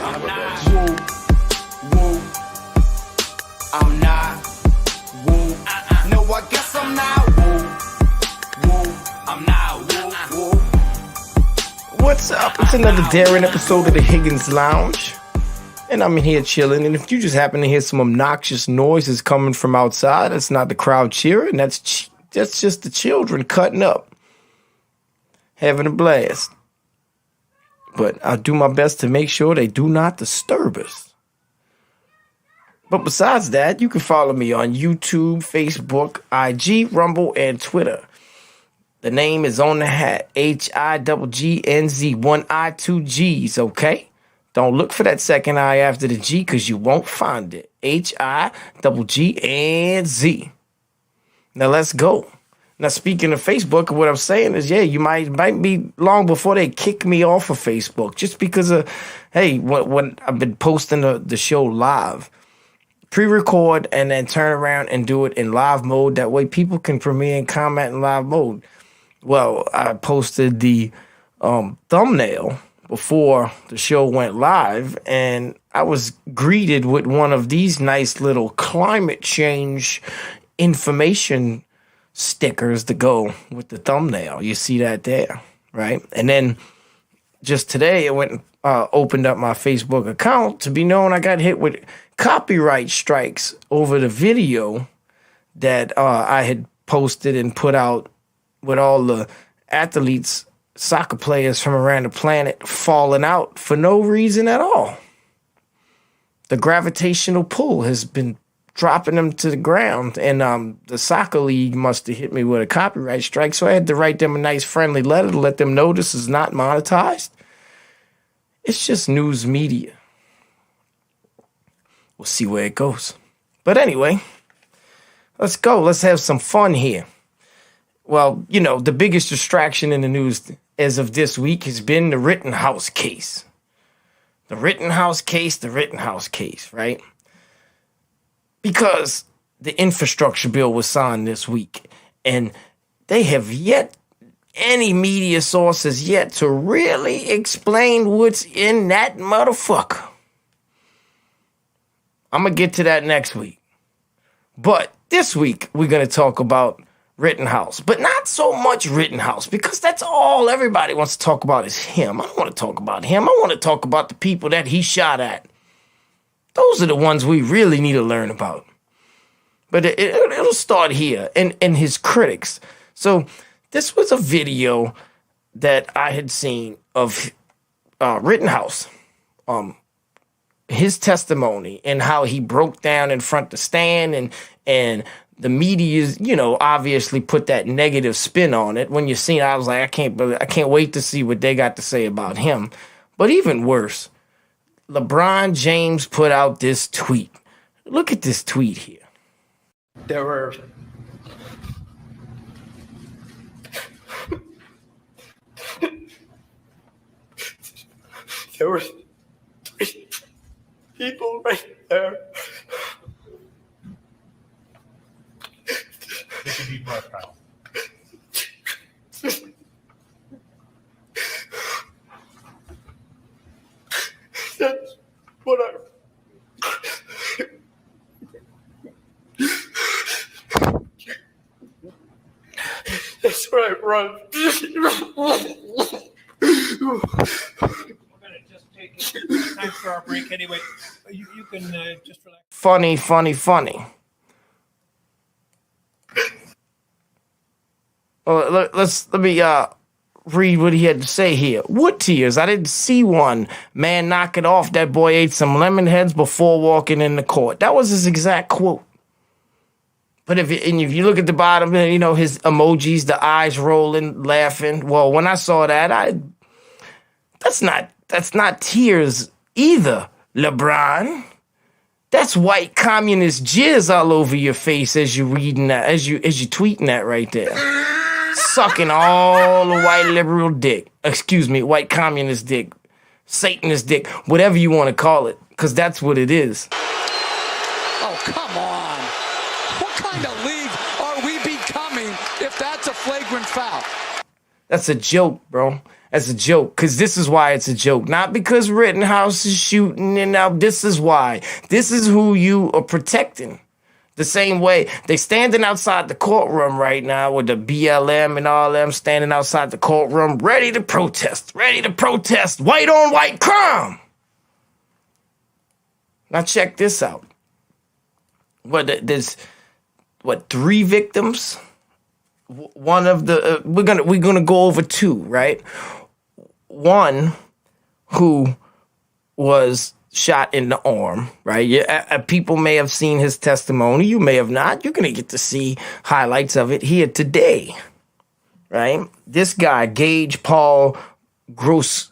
I'm not woo, woo. I'm not woo. No, I guess I'm not woo, woo. I'm not woo, woo. What's up? It's another daring episode of the Higgins Lounge. And I'm in here chilling. And if you just happen to hear some obnoxious noises coming from outside, it's not the crowd cheering. That's just the children cutting up, having a blast. But I'll do my best to make sure they do not disturb us. But besides that, you can follow me on YouTube, Facebook, IG, Rumble, and Twitter. The name is on the hat. HIGGNZ. 1 I, 2 G's, okay? Don't look for that second I after the G because you won't find it. HIGGNZ. Now let's go. Now speaking of Facebook, what I'm saying is, you might be long before they kick me off of Facebook just because of, when I've been posting the show live. Pre-record and then turn around and do it in live mode. That way people can premiere and comment in live mode. Well, I posted the thumbnail before the show went live, and I was greeted with one of these nice little climate change information stickers to go with the thumbnail. You see that there, right? And then just today, I went and opened up my Facebook account to be known I got hit with copyright strikes over the video that I had posted and put out with all the athletes, soccer players from around the planet falling out for no reason at all. The gravitational pull has been dropping them to the ground, and the soccer league must have hit me with a copyright strike, so I had to write them a nice friendly letter to let them know this is not monetized. It's just news media. We'll see where it goes. But anyway, let's go. Let's have some fun here. Well, the biggest distraction in the news as of this week has been the Rittenhouse case. The Rittenhouse case, right? Because the infrastructure bill was signed this week, and they have any media sources yet to really explain what's in that motherfucker. I'm going to get to that next week. But this week, we're going to talk about Rittenhouse, but not so much Rittenhouse, because that's all everybody wants to talk about is him. I don't want to talk about him. I want to talk about the people that he shot at. Those are the ones we really need to learn about. But it'll start here, and his critics. So this was a video that I had seen of Rittenhouse, his testimony and how he broke down in front of the stand, and the media, obviously put that negative spin on it. When you seen it, I was like, I can't wait to see what they got to say about him. But even worse, LeBron James put out this tweet. Look at this tweet here. There were three people right there. Take a deep breath, Kyle. That's what I run. We're gonna just take time for our break anyway. You can just relax. Funny. Let me read what he had to say here. Wood tears. I didn't see one. Man, knock it off. That boy ate some lemon heads before walking in the court. That was his exact quote. But if you look at the bottom, his emojis, the eyes rolling, laughing. Well, when I saw that, that's not tears either, LeBron. That's white communist jizz all over your face as you reading that, as you tweeting that right there. Sucking all the white liberal dick. Excuse me, white communist dick. Satanist dick. Whatever you want to call it. Because that's what it is. Oh, come on. What kind of league are we becoming if that's a flagrant foul? That's a joke, bro. as a joke, because this is why it's a joke. Not because Rittenhouse is shooting, and now this is why. This is who you are protecting. The same way they standing outside the courtroom right now with the BLM and all them standing outside the courtroom, ready to protest, white on white crime. Now check this out. There's 3 victims. One of the we're gonna go over 2, right? One who was shot in the arm, right? Yeah, people may have seen his testimony. You may have not. You're going to get to see highlights of it here today, right? This guy, Gage Paul Grosskreutz,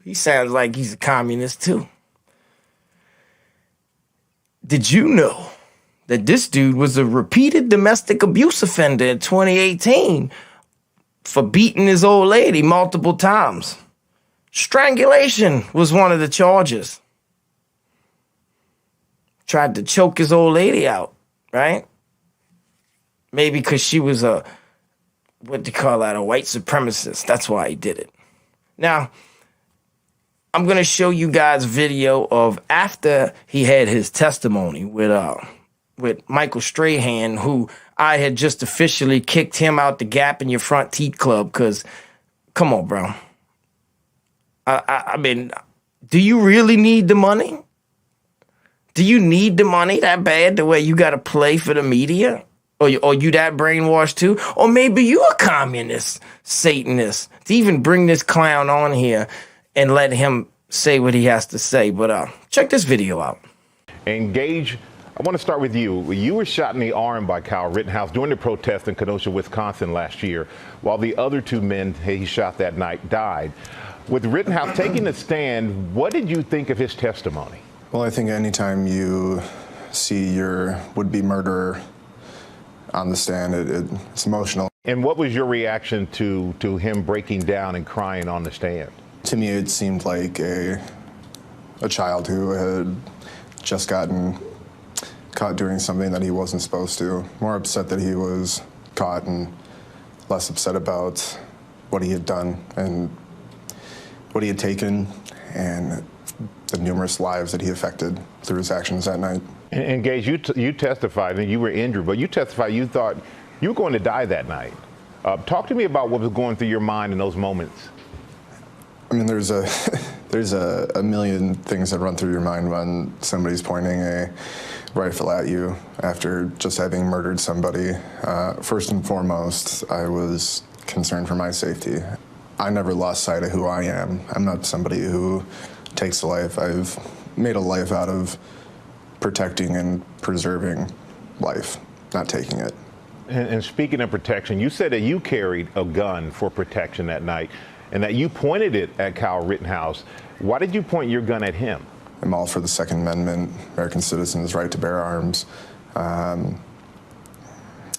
he sounds like he's a communist too. Did you know that this dude was a repeated domestic abuse offender in 2018 for beating his old lady multiple times? Strangulation was one of the charges. Tried to choke his old lady out, right? Maybe because she was a white supremacist. That's why he did it. Now, I'm going to show you guys video of after he had his testimony with Michael Strahan, who I had just officially kicked him out the Gap in Your Front Teeth Club, because, come on, bro. I mean, do you really need the money? Do you need the money that bad the way you got to play for the media? Or you that brainwashed too? Or maybe you a communist, Satanist, to even bring this clown on here and let him say what he has to say. But check this video out. And Gage, I want to start with you. You were shot in the arm by Kyle Rittenhouse during the protest in Kenosha, Wisconsin last year, while the other 2 men he shot that night died. With Rittenhouse taking the stand, what did you think of his testimony? Well, I think anytime you see your would-be murderer on the stand, it's emotional. And what was your reaction to him breaking down and crying on the stand? To me, it seemed like a child who had just gotten caught doing something that he wasn't supposed to. More upset that he was caught and less upset about what he had done and what he had taken and the numerous lives that he affected through his actions that night. And Gage, you testified, and you were injured, but you testified you thought you were going to die that night. Talk to me about what was going through your mind in those moments. I mean, there's a million things that run through your mind when somebody's pointing a rifle at you after just having murdered somebody. First and foremost, I was concerned for my safety. I never lost sight of who I am. I'm not somebody who takes a life. I've made a life out of protecting and preserving life, not taking it. And speaking of protection, you said that you carried a gun for protection that night and that you pointed it at Kyle Rittenhouse. Why did you point your gun at him? I'm all for the Second Amendment, American citizens' right to bear arms.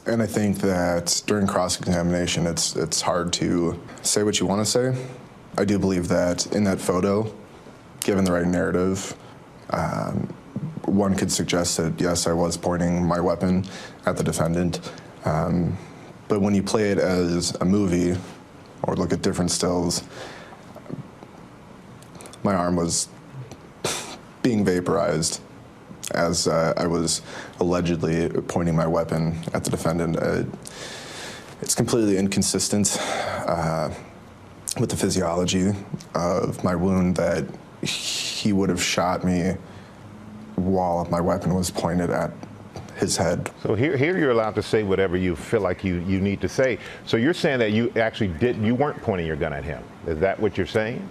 And I think that during cross-examination, it's hard to say what you want to say. I do believe that in that photo, given the right narrative, one could suggest that, yes, I was pointing my weapon at the defendant. But when you play it as a movie or look at different stills, my arm was being vaporized as I was allegedly pointing my weapon at the defendant. It's completely inconsistent with the physiology of my wound that he would have shot me while my weapon was pointed at his head. So here you're allowed to say whatever you feel like you need to say. So you're saying that you actually you weren't pointing your gun at him. Is that what you're saying?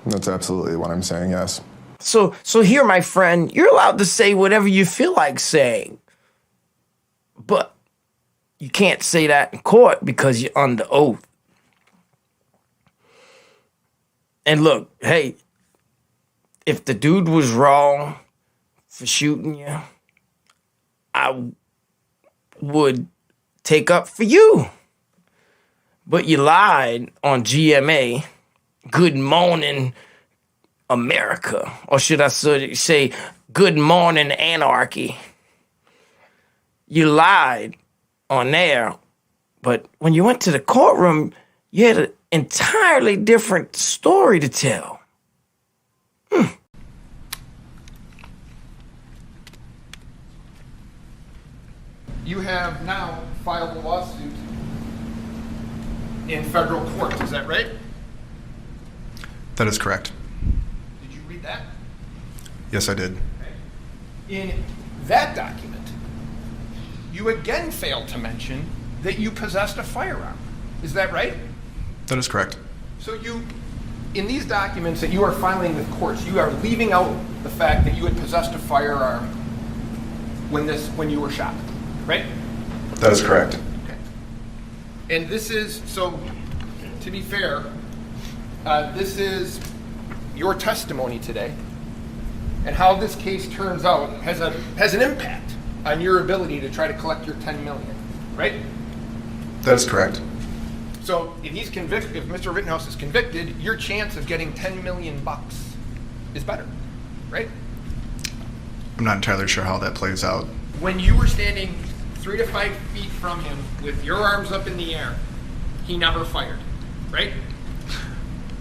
That's absolutely what I'm saying, yes. So here, my friend, you're allowed to say whatever you feel like saying. But you can't say that in court because you're under oath. And look, hey, if the dude was wrong for shooting you, I would take up for you. But you lied on GMA, Good Morning America, or should I say Good Morning Anarchy. You lied on there But when you went to the courtroom, you had an entirely different story to tell. You have now filed a lawsuit in federal court, is that right? That is correct. Did you read that? Yes, I did. In that document, you again failed to mention that you possessed a firearm. Is that right? That is correct. So in these documents that you are filing with courts, you are leaving out the fact that you had possessed a firearm when you were shot, right? That is correct. Okay. And this is, so to be fair, this is your testimony today, and how this case turns out has an impact on your ability to try to collect your $10 million, right? That is correct. So if he's convicted, if Mr. Rittenhouse is convicted, your chance of getting $10 million is better, right? I'm not entirely sure how that plays out. When you were standing 3 to 5 feet from him with your arms up in the air, he never fired, right?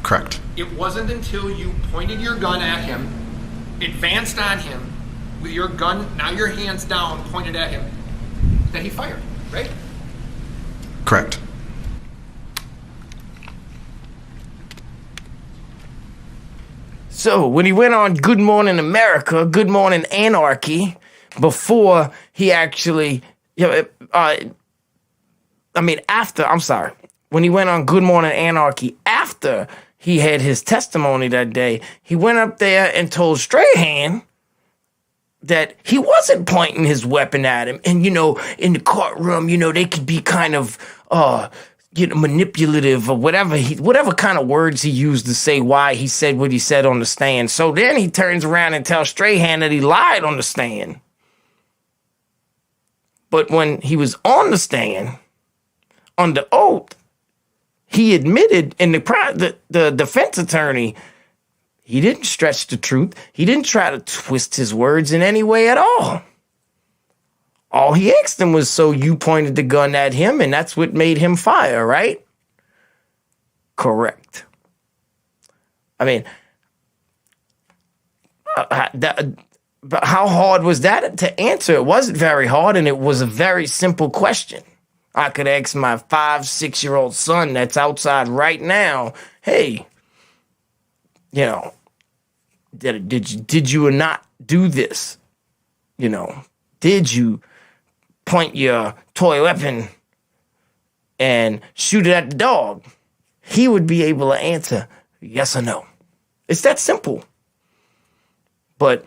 Correct. It wasn't until you pointed your gun at him, advanced on him, with your gun, now your hands down, pointed at him, that he fired, right? Correct. So when he went on Good Morning America, Good Morning Anarchy, before he actually, when he went on Good Morning Anarchy after he had his testimony that day, he went up there and told Strahan that he wasn't pointing his weapon at him. And, in the courtroom, they could be kind of, manipulative or whatever kind of words he used to say why he said what he said on the stand. So then he turns around and tells Strahan that he lied on the stand. But when he was on the stand, under oath, he admitted, and the defense attorney, he didn't stretch the truth. He didn't try to twist his words in any way at all. All he asked him was, so you pointed the gun at him, and that's what made him fire, right? Correct. I mean, but how hard was that to answer? It wasn't very hard, and it was a very simple question. I could ask my 5-6-year-old son that's outside right now, hey, did you not do this? Did you point your toy weapon and shoot it at the dog? He would be able to answer yes or no. It's that simple. But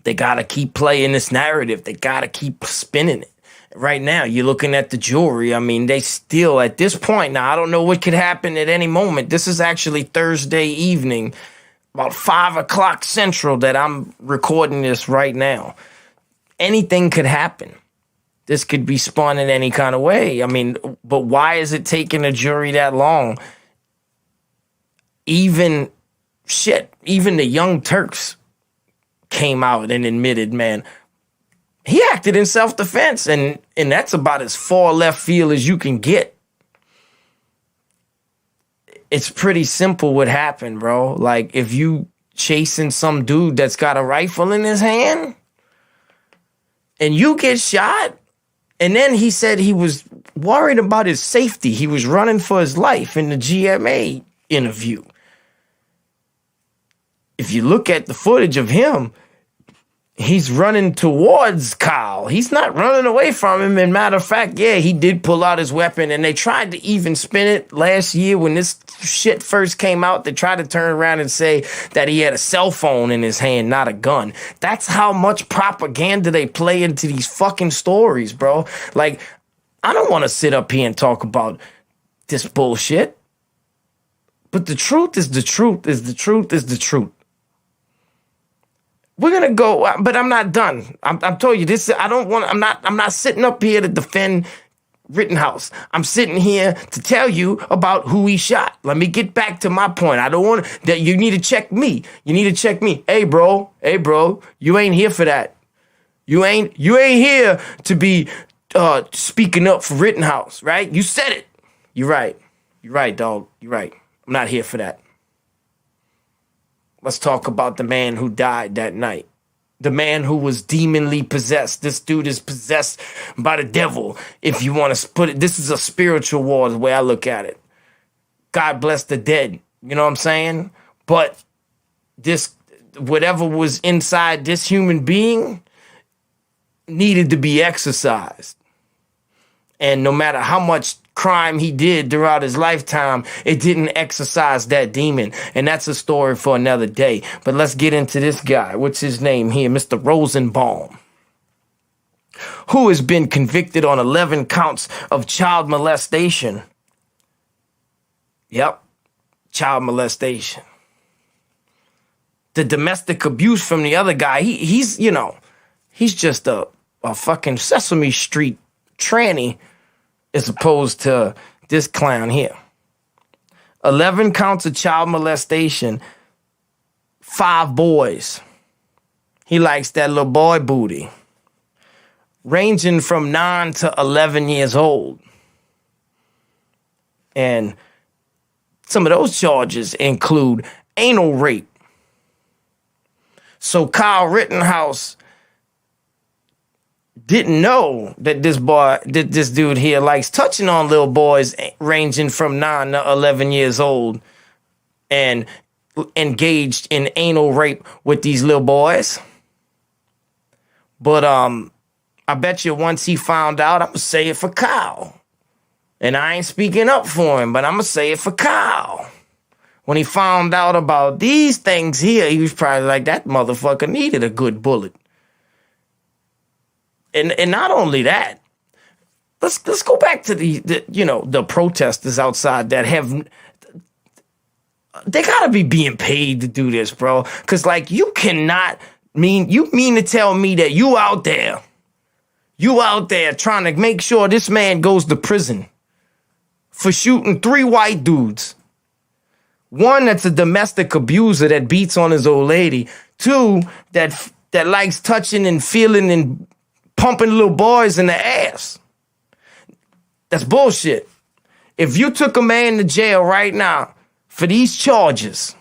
they got to keep playing this narrative. They got to keep spinning it. Right now, you're looking at the jury. I mean, they still, at this point, now I don't know what could happen at any moment. This is actually Thursday evening, about 5 o'clock Central that I'm recording this right now. Anything could happen. This could be spun in any kind of way. I mean, but why is it taking a jury that long? Even the Young Turks came out and admitted, man, he acted in self-defense, and that's about as far left field as you can get. It's pretty simple what happened, bro. Like, if you chasing some dude that's got a rifle in his hand and you get shot, and then he said he was worried about his safety. He was running for his life in the GMA interview. If you look at the footage of him, he's running towards Kyle. He's not running away from him. And matter of fact, yeah, he did pull out his weapon, and they tried to even spin it last year when this shit first came out. They tried to turn around and say that he had a cell phone in his hand, not a gun. That's how much propaganda they play into these fucking stories, bro. Like, I don't want to sit up here and talk about this bullshit. But the truth is the truth is the truth is the truth. We're gonna go, but I'm not done. I'm telling you this. I'm not sitting up here to defend Rittenhouse. I'm sitting here to tell you about who he shot. Let me get back to my point. I don't want that. You need to check me. You need to check me. Hey, bro. You ain't here for that. You ain't here to be speaking up for Rittenhouse, right? You said it. You're right. You're right, dog. You're right. I'm not here for that. Let's talk about the man who died that night. The man who was demonly possessed. This dude is possessed by the devil. If you want to put it, this is a spiritual war, the way I look at it. God bless the dead. You know what I'm saying? But this, whatever was inside this human being needed to be exorcised. And no matter how much crime he did throughout his lifetime, it didn't exorcise that demon. And that's a story for another day. But let's get into this guy. What's his name here? Mr. Rosenbaum, who has been convicted on 11 counts of child molestation. Yep, child molestation. The domestic abuse from the other guy, he's just a fucking Sesame Street tranny, as opposed to this clown here. 11 counts of child molestation, 5 boys. He likes that little boy booty. Ranging from 9 to 11 years old. And some of those charges include anal rape. So Kyle Rittenhouse didn't know that this dude here likes touching on little boys ranging from 9 to 11 years old and engaged in anal rape with these little boys. But I bet you once he found out, I'm going to say it for Kyle. And I ain't speaking up for him, but I'm going to say it for Kyle. When he found out about these things here, he was probably like, that motherfucker needed a good bullet. And not only that, let's go back to the protesters outside that they gotta be being paid to do this, bro. Cause like you mean to tell me that you out there trying to make sure this man goes to prison for shooting 3 white dudes. 1 that's a domestic abuser that beats on his old lady. 2 that likes touching and feeling and pumping little boys in the ass. That's bullshit. If you took a man to jail right now for these charges,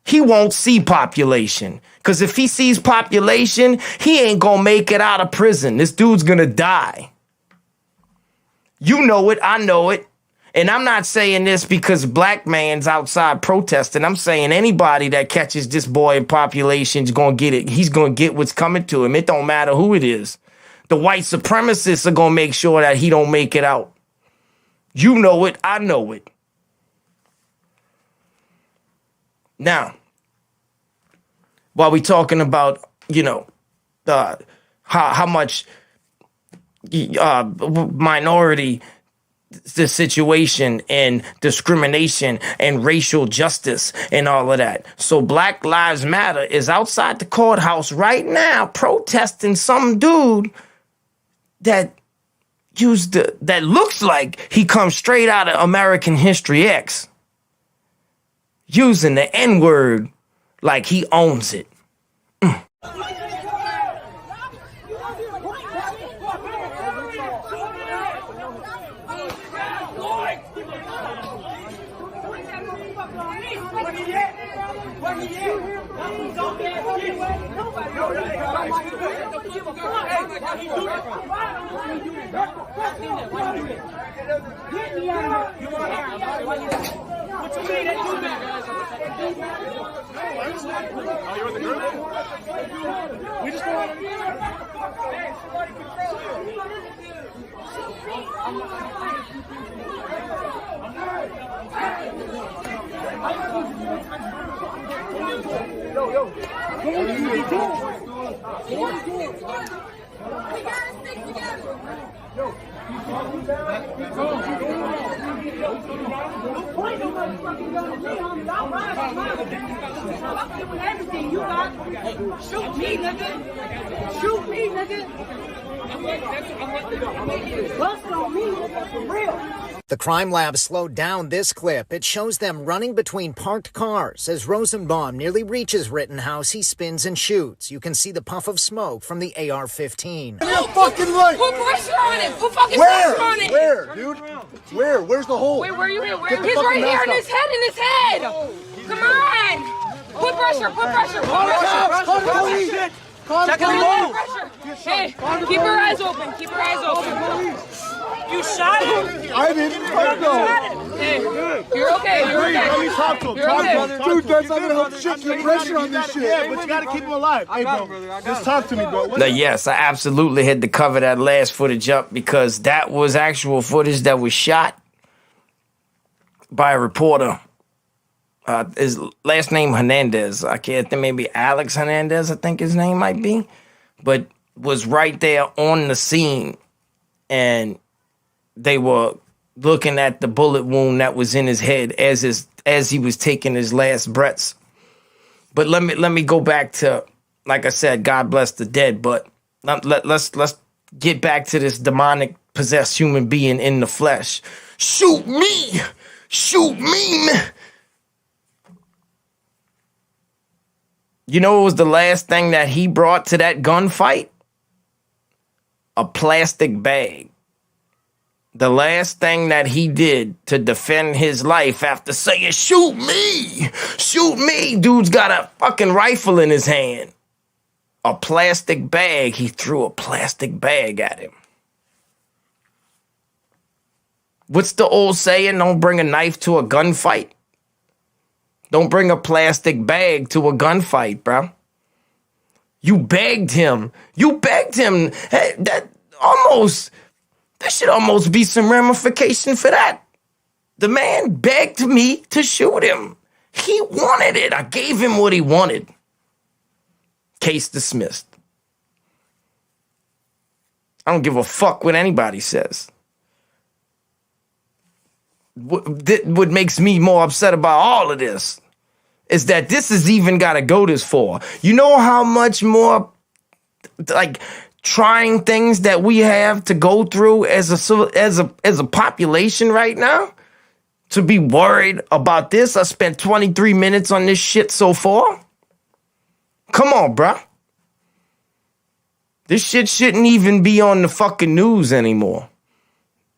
he won't see population. Because if he sees population, he ain't gonna make it out of prison. This dude's gonna die. You know it, I know it. And I'm not saying this because black man's outside protesting. I'm saying anybody that catches this boy in population is going to get it. He's going to get what's coming to him. It don't matter who it is. The white supremacists are going to make sure that he don't make it out. You know it. I know it. Now, while we talking about, how much minority the situation and discrimination and racial justice and all of that. So Black Lives Matter is outside the courthouse right now protesting some dude that looks like he comes straight out of American History X, using the N-word like he owns it. Shoot me, nigga. Shoot me, nigga. Bust on me, nigga, for real. The crime lab slowed down this clip. It shows them running between parked cars. As Rosenbaum nearly reaches Rittenhouse, he spins and shoots. You can see the puff of smoke from the AR-15. You're fucking right. Put pressure on it. Put fucking pressure on it. Where, dude? Where? Where's the hole? Wait, where are you here? He's right here in his head, Come on. Put pressure. Put pressure. Put pressure. Check him out. Hey, keep your eyes open. Keep your eyes open. You shot him? I didn't. Hey, you're okay. You're okay. Let me talk to him. You're okay. Dude, that's not gonna help shit. Keep pressure on this shit. Yeah, but you gotta keep him alive. Hey, bro. Just talk to me, bro. Now, yes, I absolutely had to cover that last footage up because that was actual footage that was shot by a reporter. His last name Hernandez. I can't think, maybe Alex Hernandez, I think his name might be, but was right there on the scene, and they were looking at the bullet wound that was in his head as he was taking his last breaths. But let me go back to, like I said, God bless the dead. But let's get back to this demonic possessed human being in the flesh. Shoot me, shoot me. You know what was the last thing that he brought to that gunfight? A plastic bag. The last thing that he did to defend his life after saying, shoot me, dude's got a fucking rifle in his hand. A plastic bag. He threw a plastic bag at him. What's the old saying? Don't bring a knife to a gunfight. Don't bring a plastic bag to a gunfight, bro. You begged him. Hey, there should almost be some ramification for that. The man begged me to shoot him. He wanted it. I gave him what he wanted. Case dismissed. I don't give a fuck what anybody says. What makes me more upset about all of this is that this has even got to go this far. You know how much more, like, trying things that we have to go through as a population right now? To be worried about this? I spent 23 minutes on this shit so far. Come on, bruh. This shit shouldn't even be on the fucking news anymore.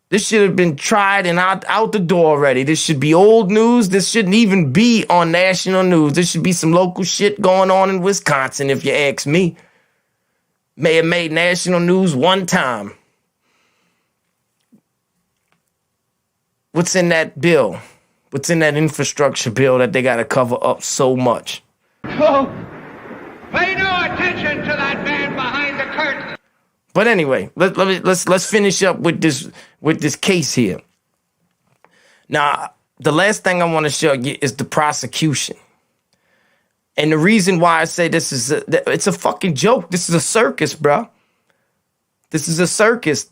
This should have been tried and out the door already. This should be old news. This shouldn't even be on national news. There should be some local shit going on in Wisconsin, if you ask me. May have made national news one time. What's in that bill? What's in that infrastructure bill that they got to cover up so much? Oh, pay no attention to that man behind the curtain. But anyway, let's finish up with this case here. Now, the last thing I want to show you is the prosecution. And the reason why I say this is it's a fucking joke. This is a circus, bro. This is a circus.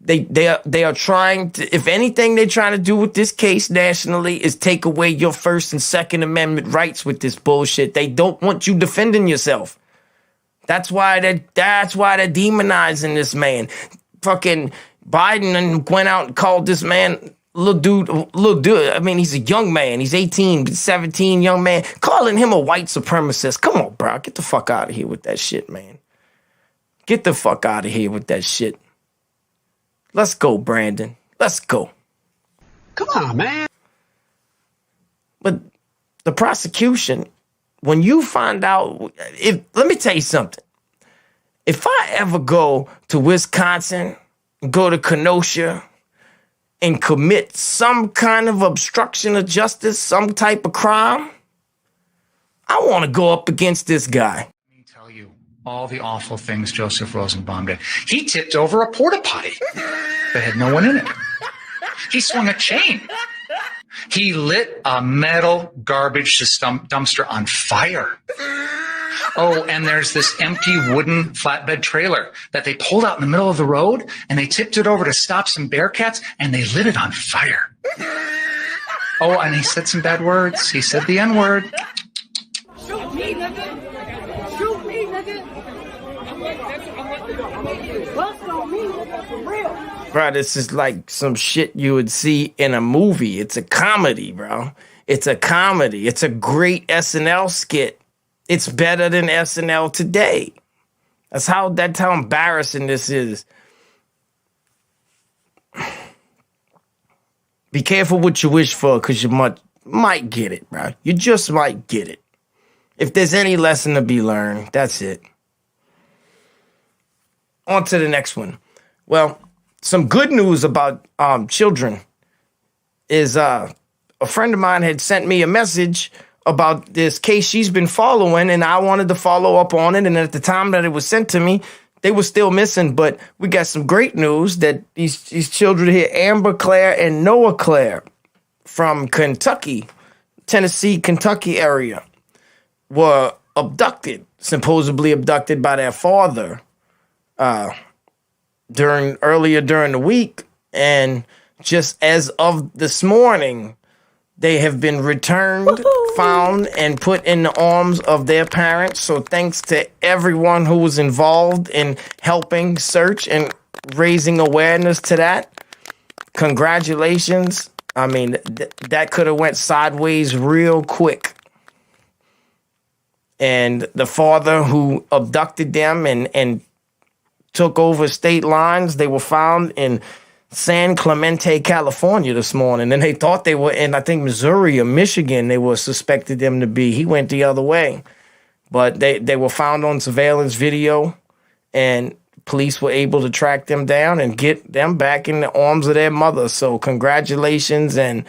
They are trying to, if anything they're trying to do with this case nationally is take away your First and Second Amendment rights with this bullshit. They don't want you defending yourself. That's why they're demonizing this man. Fucking Biden went out and called this man little dude. I mean, he's a young man. He's 18, 17, young man. Calling him a white supremacist. Come on, bro. Get the fuck out of here with that shit, man. Get the fuck out of here with that shit. Let's go, Brandon. Let's go. Come on, man. But the prosecution, when you find out, let me tell you something. If I ever go to Wisconsin, go to Kenosha, and commit some kind of obstruction of justice, some type of crime, I want to go up against this guy. Let me tell you all the awful things Joseph Rosenbaum did. He tipped over a porta potty that had no one in it. He swung a chain. He lit a metal garbage dumpster on fire. Oh, and there's this empty wooden flatbed trailer that they pulled out in the middle of the road, and they tipped it over to stop some bearcats, and they lit it on fire. Oh, and he said some bad words. He said the N-word. Shoot me, nigga. Shoot me, nigga. Bust on me, nigga, for real. Bro, this is like some shit you would see in a movie. It's a comedy, bro. It's a comedy. It's a great SNL skit. It's better than SNL today. That's how embarrassing this is. Be careful what you wish for, because you might get it, bro. You just might get it. If there's any lesson to be learned, that's it. On to the next one. Well, some good news about children is a friend of mine had sent me a message about this case she's been following, and I wanted to follow up on it. And at the time that it was sent to me, they were still missing. But we got some great news that these children here, Amber Claire and Noah Claire from Kentucky, Tennessee, Kentucky area, were supposedly abducted by their father earlier during the week. And just as of this morning, they have been returned, found, and put in the arms of their parents. So thanks to everyone who was involved in helping search and raising awareness to that. Congratulations. I mean, that could have went sideways real quick. And the father who abducted them and took over state lines, they were found in San Clemente, California this morning. And they thought they were in, I think, Missouri or Michigan. They were suspected them to be. He went the other way. But they were found on surveillance video, and police were able to track them down and get them back in the arms of their mother. So congratulations. And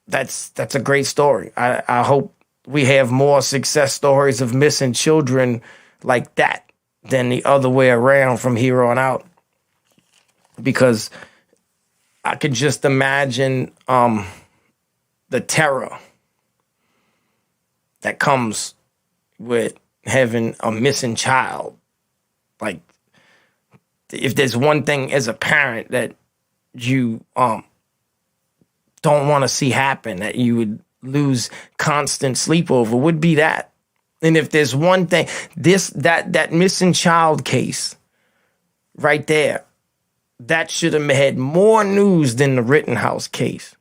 that's a great story. I hope we have more success stories of missing children like that than the other way around from here on out. Because I could just imagine the terror that comes with having a missing child. Like, if there's one thing as a parent that you don't want to see happen, that you would lose constant sleep over, would be that. And if there's one thing, that missing child case right there, that should have had more news than the Rittenhouse case.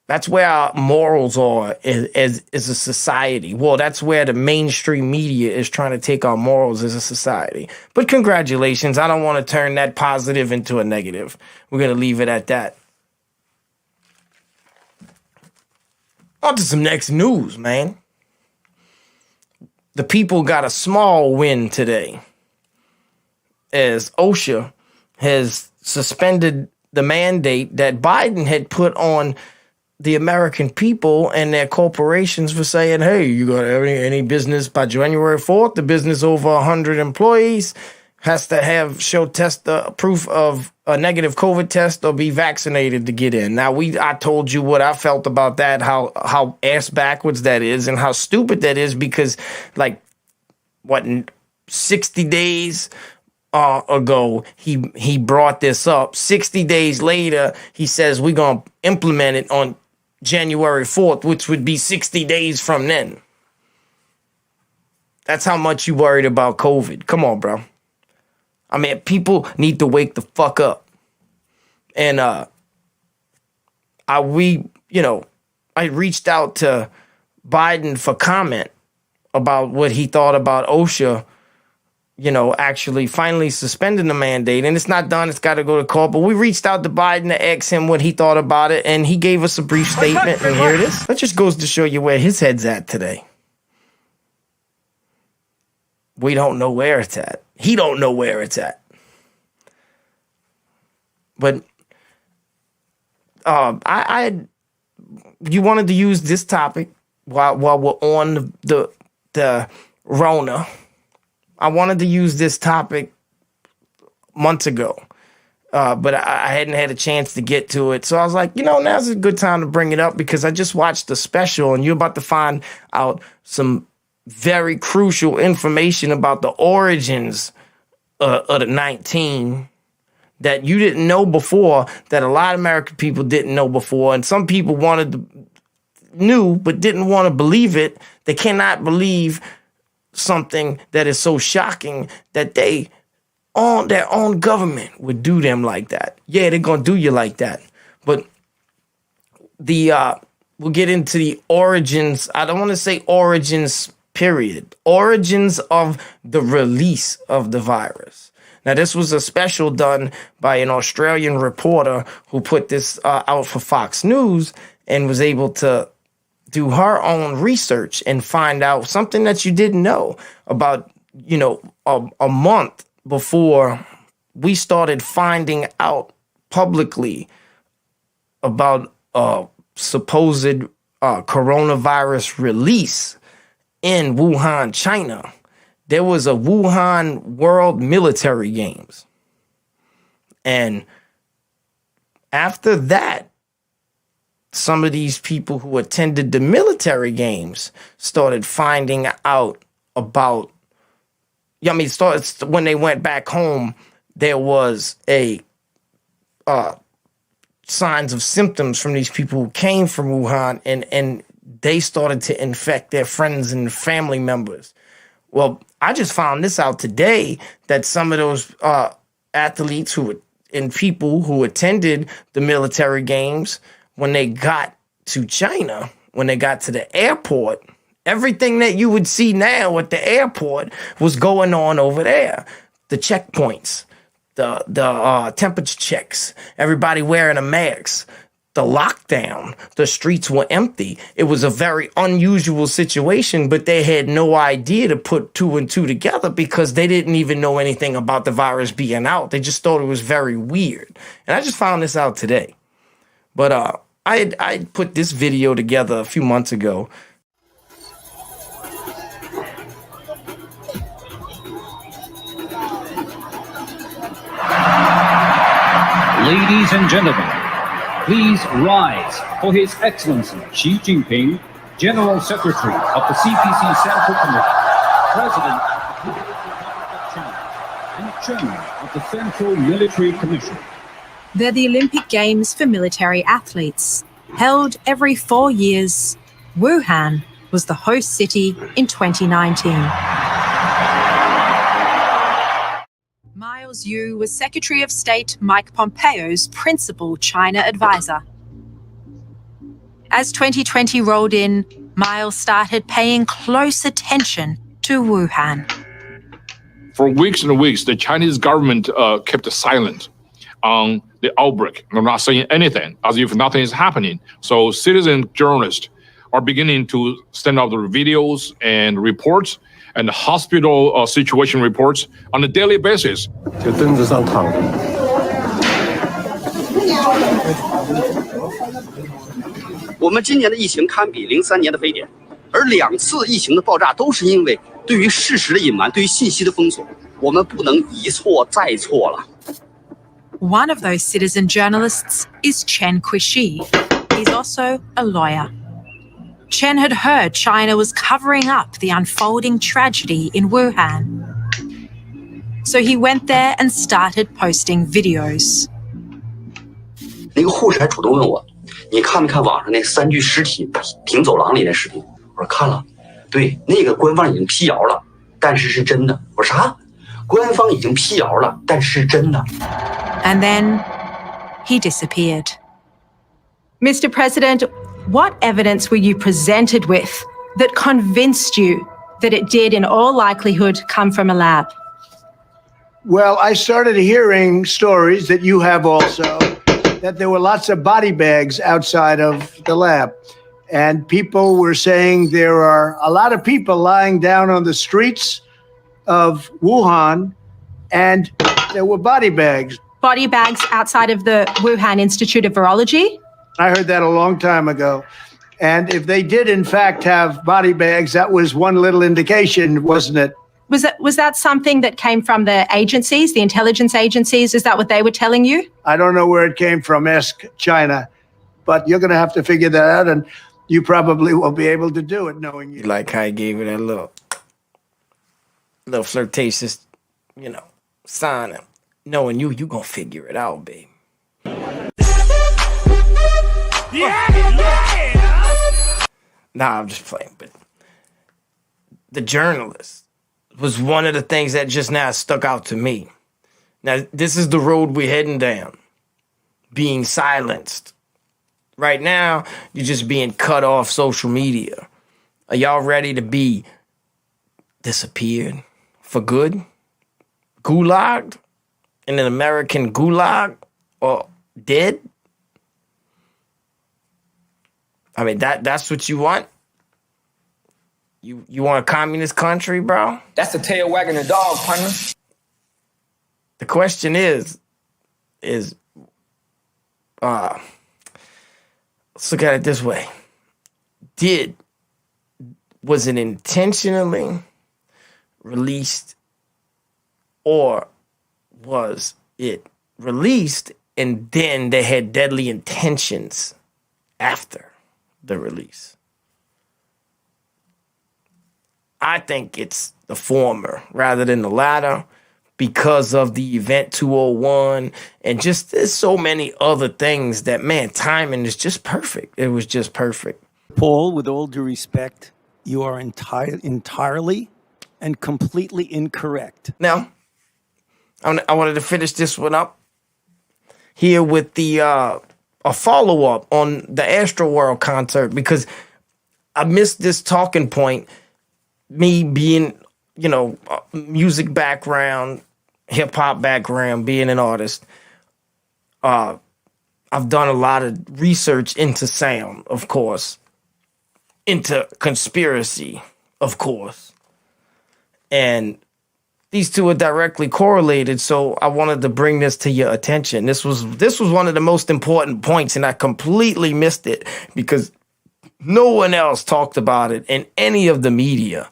That's where our morals are as a society. Well, that's where the mainstream media is trying to take our morals as a society. But congratulations. I don't want to turn that positive into a negative. We're going to leave it at that. On to some next news, man. The people got a small win today, as OSHA has suspended the mandate that Biden had put on the American people and their corporations for saying, hey, you got any business by January 4th, the business over 100 employees has to show proof of a negative COVID test or be vaccinated to get in. Now, I told you what I felt about that, how ass backwards that is and how stupid that is, because 60 days ago, he brought this up. 60 days later, he says we're going to implement it on January 4th, which would be 60 days from then. That's how much you worried about COVID. Come on, bro. I mean, people need to wake the fuck up. And I reached out to Biden for comment about what he thought about OSHA, actually finally suspending the mandate. And it's not done. It's got to go to court. But we reached out to Biden to ask him what he thought about it. And he gave us a brief statement. And here it is. That just goes to show you where his head's at today. We don't know where it's at. He don't know where it's at. But you wanted to use this topic while we're on the Rona. I wanted to use this topic months ago, but I hadn't had a chance to get to it. So I was like, now's a good time to bring it up, because I just watched the special, and you're about to find out some very crucial information about the origins of the 19 that you didn't know before, that a lot of American people didn't know before, and some people knew but didn't want to believe it. They cannot believe something that is so shocking that they own government would do them like that. Yeah, they're gonna do you like that. But we'll get into the origins. I don't want to say origins, period. Origins of the release of the virus. Now, this was a special done by an Australian reporter who put this out for Fox News and was able to do her own research and find out something that you didn't know about, a month before we started finding out publicly about supposed coronavirus release in Wuhan, China. There was a Wuhan World Military Games. And after that, some of these people who attended the military games started finding out about, when they went back home, there was signs of symptoms from these people who came from Wuhan, and they started to infect their friends and family members. Well, I just found this out today, that some of those athletes and people who attended the military games, when they got to China, when they got to the airport, everything that you would see now at the airport was going on over there. The checkpoints, the temperature checks, everybody wearing a mask, the lockdown, the streets were empty. It was a very unusual situation, but they had no idea to put two and two together because they didn't even know anything about the virus being out. They just thought it was very weird. And I just found this out today. But I put this video together a few months ago. Ladies and gentlemen, please rise for His Excellency Xi Jinping, General Secretary of the CPC Central Committee, President of the Republic of China, and Chairman of the Central Military Commission. They're the Olympic Games for military athletes. Held every 4 years, Wuhan was the host city in 2019. Miles Yu was Secretary of State Mike Pompeo's principal China advisor. As 2020 rolled in, Miles started paying close attention to Wuhan. For weeks and weeks, the Chinese government kept silent on the outbreak. They're not saying anything, as if nothing is happening. So citizen journalists are beginning to send out their videos and reports and hospital situation reports on a daily basis. 就凳子上躺着。我们今年的疫情堪比03年的非典，而2次疫情的爆炸都是因为对于事实的隐瞒，对于信息的封锁。我们不能一错再错了。 One of those citizen journalists is Chen Kuishi. He's also a lawyer. Chen had heard China was covering up the unfolding tragedy in Wuhan. So he went there and started posting videos. 那个护士还主动问我，你看没看网上那3具尸体停走廊里的视频？我说看了，对，那个官方已经辟谣了，但是是真的。我说啥？官方已经辟谣了，但是是真的。 And then he disappeared. Mr. President, what evidence were you presented with that convinced you that it did in all likelihood come from a lab? Well, I started hearing stories that you have also, that there were lots of body bags outside of the lab. And people were saying there are a lot of people lying down on the streets of Wuhan, and there were body bags. Body bags outside of the Wuhan Institute of Virology? I heard that a long time ago. And if they did, in fact, have body bags, that was one little indication, wasn't it? Was that something that came from the agencies, the intelligence agencies? Is that what they were telling you? I don't know where it came from. Ask China. But you're going to have to figure that out, and you probably will be able to do it, knowing you. Like how I gave her that little flirtatious, sign. Knowing you going to figure it out, babe. Nah, I'm just playing. But the journalist was one of the things that just now stuck out to me. Now, this is the road we're heading down. Being silenced. Right now, you're just being cut off social media. Are y'all ready to be disappeared for good? Gulagged? In an American gulag? Or dead? I mean, that's what you want? You want a communist country, bro? That's the tail wagging the dog, partner. The question is, let's look at it this way. Was it intentionally released, or was it released and then they had deadly intentions after the release? I think it's the former rather than the latter, because of the Event 201 and just there's so many other things that, man, timing is just perfect. It was just perfect. Paul, with all due respect, you are entirely and completely incorrect. Now, I wanted to finish this one up here with the a follow-up on the Astroworld concert, because I missed this talking point. Me being, music background, hip-hop background, being an artist, I've done a lot of research into sound, of course, into conspiracy, of course. And these two are directly correlated, so I wanted to bring this to your attention. This was one of the most important points, and I completely missed it because no one else talked about it in any of the media.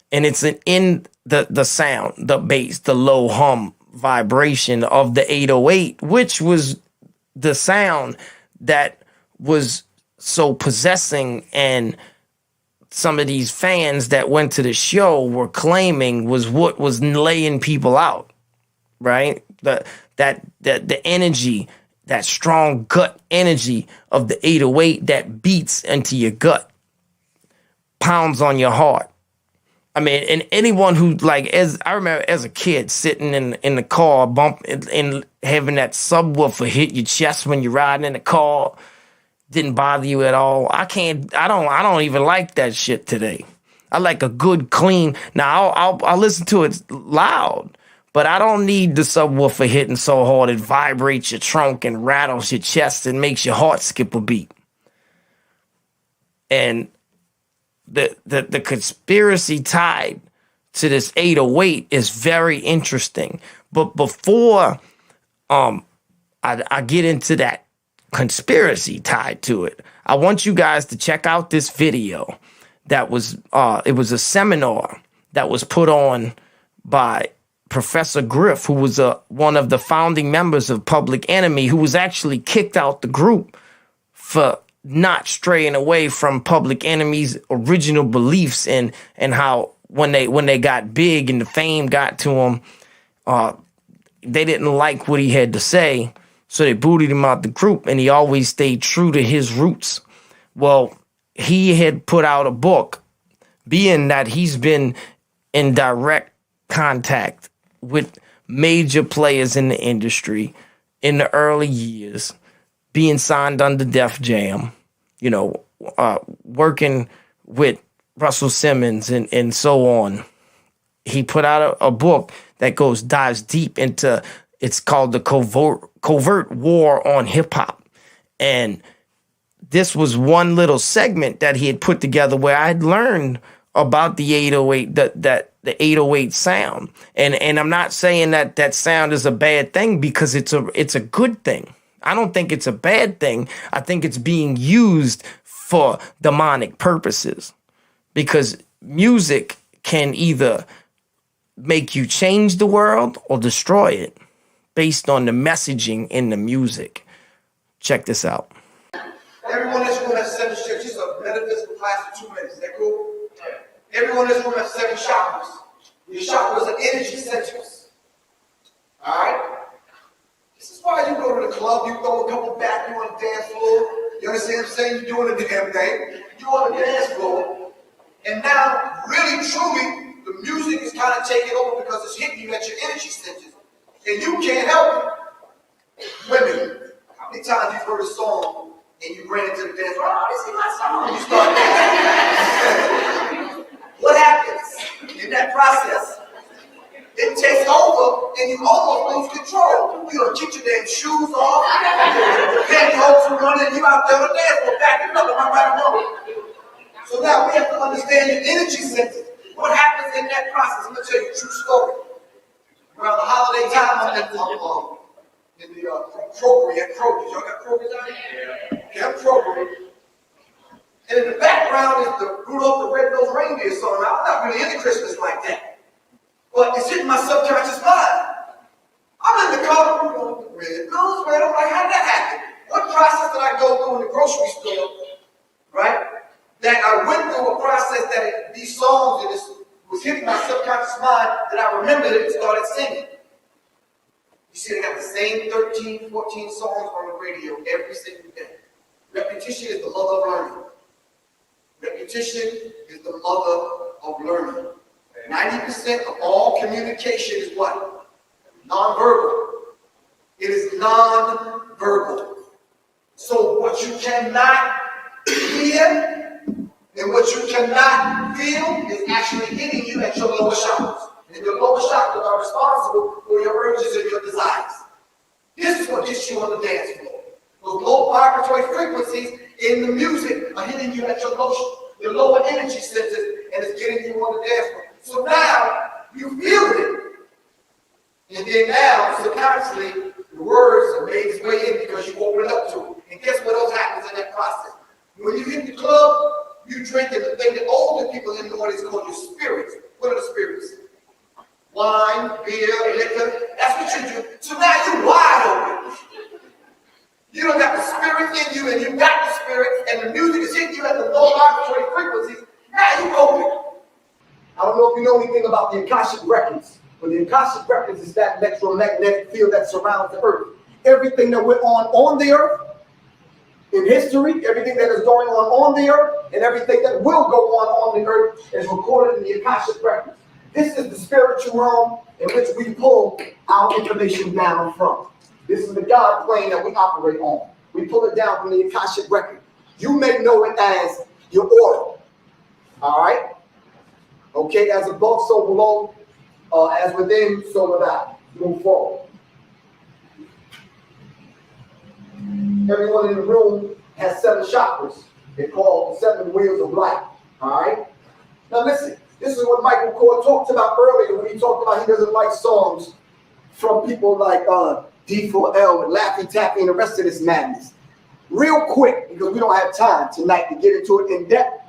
And it's in the sound, the bass, the low hum vibration of the 808, which was the sound that was so possessing, and some of these fans that went to the show were claiming was what was laying people out, right? The energy, that strong gut energy of the 808 that beats into your gut, pounds on your heart. I mean, and anyone who, I remember as a kid sitting in the car, and having that subwoofer hit your chest when you're riding in the car, didn't bother you at all. I don't even like that shit today. I like a good, clean. Now I'll listen to it loud, but I don't need the subwoofer hitting so hard it vibrates your trunk and rattles your chest and makes your heart skip a beat. And the conspiracy tied to this 808 is very interesting. But before I get into that conspiracy tied to it, I want you guys to check out this video that was it was a seminar that was put on by Professor Griff, who was one of the founding members of Public Enemy, who was actually kicked out the group for not straying away from Public Enemy's original beliefs, and how when they got big and the fame got to him, they didn't like what he had to say, so they booted him out the group, and he always stayed true to his roots. Well, he had put out a book, being that he's been in direct contact with major players in the industry in the early years, being signed under Def Jam, working with Russell Simmons and so on. He put out a book that dives deep into, it's called The Covert War on Hip Hop. And this was one little segment that he had put together where I had learned about the 808, the 808 sound. And I'm not saying that sound is a bad thing, because it's a good thing. I don't think it's a bad thing. I think it's being used for demonic purposes, because music can either make you change the world or destroy it based on the messaging in the music. Check this out. Everyone in this room has 7 shifts. Just a metaphysical class for 2 minutes. Is that cool? Everyone in this room has 7 chakras. Your chakras are energy centers. Alright? This is why you go to the club, you throw a couple back, you on the dance floor. You understand what I'm saying? You're doing the damn thing. You're on the dance floor. And now, really, truly, the music is kind of taking over because it's hitting you at your energy centers. And you can't help it. Women, how many times you've heard a song and you ran into the dance floor? Oh, this is my song. You start dancing. What happens in that process? It takes over and you almost lose control. You don't keep your damn shoes off, your pantyhose are running, you out there on the dance floor, backing up, am I right or wrong? So now we have to understand your energy centers. What happens in that process? I'm gonna tell you a true story. Around the holiday time, I'm in the Kroger, at Kroger's. Y'all got Kroger's out here? Yeah, Kroger. And in the background is the Rudolph the Red-Nosed Reindeer song. Now, I'm not really into Christmas like that. But it's hitting my subconscious mind. I'm in the car, Rudolph the Red-Nosed Reindeer. I'm like, how did that happen? What process did I go through in the grocery store, right? That I went through a process that these songs and this was hitting my subconscious mind that I remembered it and started singing. You see, they got the same 13, 14 songs on the radio every single day. Repetition is the mother of learning. Repetition is the mother of learning. 90% of all communication is what? Non-verbal. It is non-verbal. So what you cannot hear and what you cannot feel is actually hitting you at your lower chakras. And your lower chakras are responsible for your urges and your desires. This is what gets you on the dance floor. Those low vibratory frequencies in the music are hitting you at your lower energy centers, and it's getting you on the dance floor. So now you feel it. And then now, subconsciously, the words are made its way in because you open up to it. And guess what else happens in that process? When you hit the club, you drinking the thing that older people in the audience call your spirits. What are the spirits? Wine, beer, liquor. That's what you do. So now you're wide open. You don't got the spirit in you, and you got the spirit, and the music is hitting you at the low vibratory frequencies. Now you open. I don't know if you know anything about the Akashic Records, but the Akashic Records is that electromagnetic field that surrounds the earth. Everything that went on the earth, in history, everything that is going on the earth, and everything that will go on the earth is recorded in the Akashic Records. This is the spiritual realm in which we pull our information down from. This is the God plane that we operate on. We pull it down from the Akashic Record. You may know it as your order. All right? Okay, as above, so below, as within, so without. Move forward. Everyone in the room has 7 chakras. They're called the 7 wheels of life. All right? Now listen, this is what Michael Kors talked about earlier when he talked about he doesn't like songs from people like D4L and Laffy Taffy and the rest of this madness. Real quick, because we don't have time tonight to get into it in depth.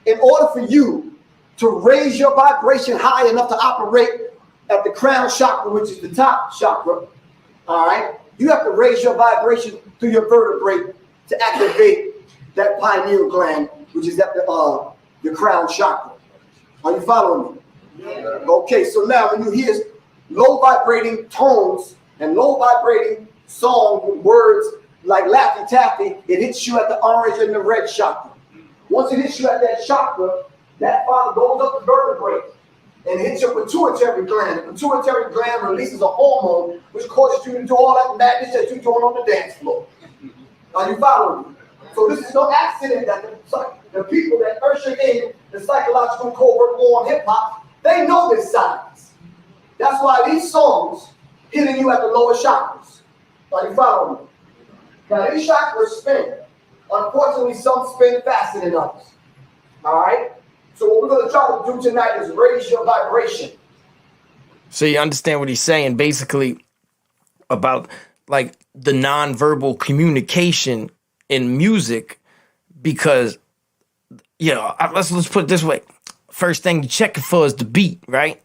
In order for you to raise your vibration high enough to operate at the crown chakra, which is the top chakra, all right, you have to raise your vibration through your vertebrae to activate that pineal gland, which is at the crown chakra. Are you following me? Yeah. Okay, so now when you hear low vibrating tones and low vibrating song with words like Laffy Taffy, it hits you at the orange and the red chakra. Once it hits you at that chakra, that fire goes up the vertebrae and hits your pituitary gland. The pituitary gland releases a hormone which causes you to do all that madness that you're doing on the dance floor. Are you following me? So this is no accident that the people that usher in the psychological covert war on hip-hop, they know this science. That's why these songs hitting you at the lower chakras. Are you following me? Now these chakras spin. Unfortunately, some spin faster than others. All right? So what we're going to try to do tonight is raise your vibration. So you understand what he's saying, basically, about like the nonverbal communication in music, because, you know, let's put it this way. First thing you're checking for is the beat, right?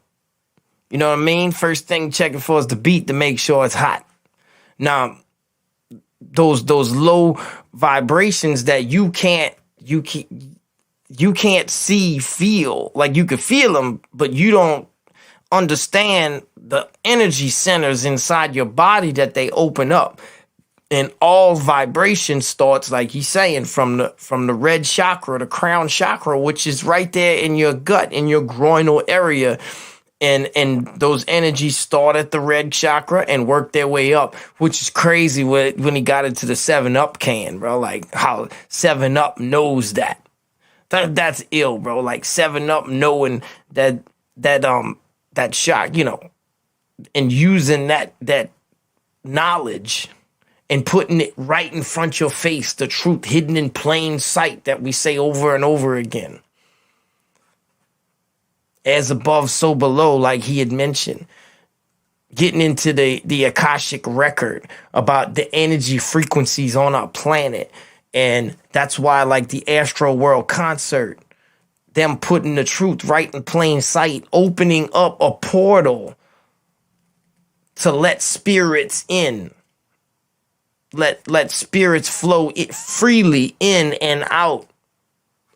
You know what I mean? First thing you're checking for is the beat to make sure it's hot. Now, those low vibrations that you can't see, feel, like you can feel them, but you don't understand the energy centers inside your body that they open up. And all vibration starts, like he's saying, from the red chakra, the crown chakra, which is right there in your gut, in your groinal area. And those energies start at the red chakra and work their way up, which is crazy when he got into the 7-Up can, bro. Like how 7-Up knows that. That's ill, bro. Like 7-Up knowing that shot, you know, and using that knowledge and putting it right in front of your face, the truth hidden in plain sight that we say over and over again. As above, so below, like he had mentioned. Getting into the Akashic record about the energy frequencies on our planet. And that's why, like the Astroworld concert, them putting the truth right in plain sight, opening up a portal to let spirits in. Let spirits flow freely in and out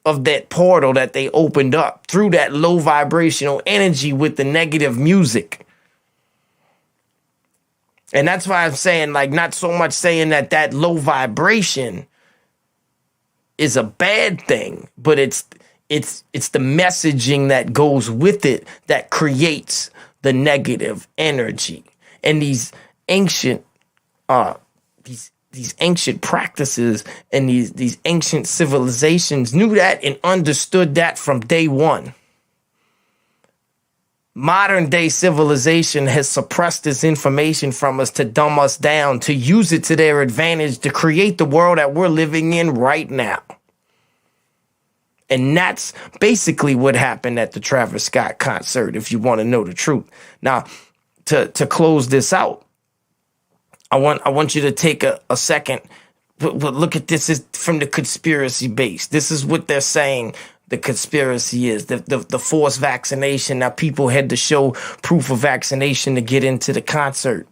of that portal that they opened up through that low vibrational energy with the negative music. And that's why I'm saying, like, not so much saying that low vibration is a bad thing, but it's the messaging that goes with it that creates the negative energy. And these ancient these ancient practices and these ancient civilizations knew that and understood that from day one. Modern day civilization has suppressed this information from us to dumb us down, to use it to their advantage, to create the world that we're living in right now. And that's basically what happened at the Travis Scott concert, if you want to know the truth. Now, to close this out, I want you to take a second, but look at this is from the conspiracy base. This is what they're saying the conspiracy is, the forced vaccination. Now people had to show proof of vaccination to get into the concert.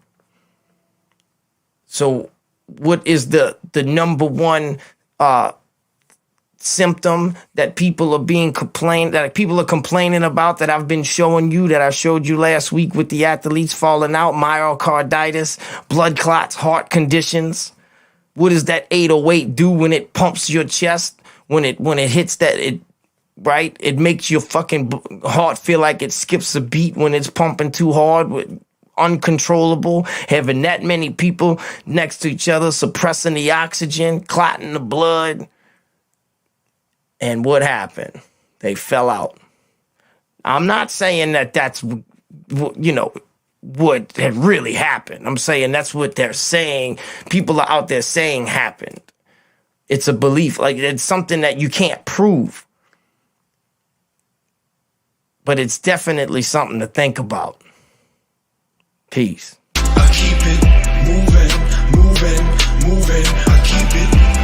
So what is the number one symptom that people are complaining about, that I've been showing you, that I showed you last week with the athletes falling out? Myocarditis, blood clots, heart conditions. What does that 808 do when it pumps your chest? When it hits that, it makes your fucking heart feel like it skips a beat when it's pumping too hard, uncontrollable. Having that many people next to each other, suppressing the oxygen, clotting the blood. And what happened? They fell out. I'm not saying that that's, you know, what had really happened. I'm saying that's what they're saying. People are out there saying happened. It's a belief. Like, it's something that you can't prove. But it's definitely something to think about. Peace. I keep it moving. I keep it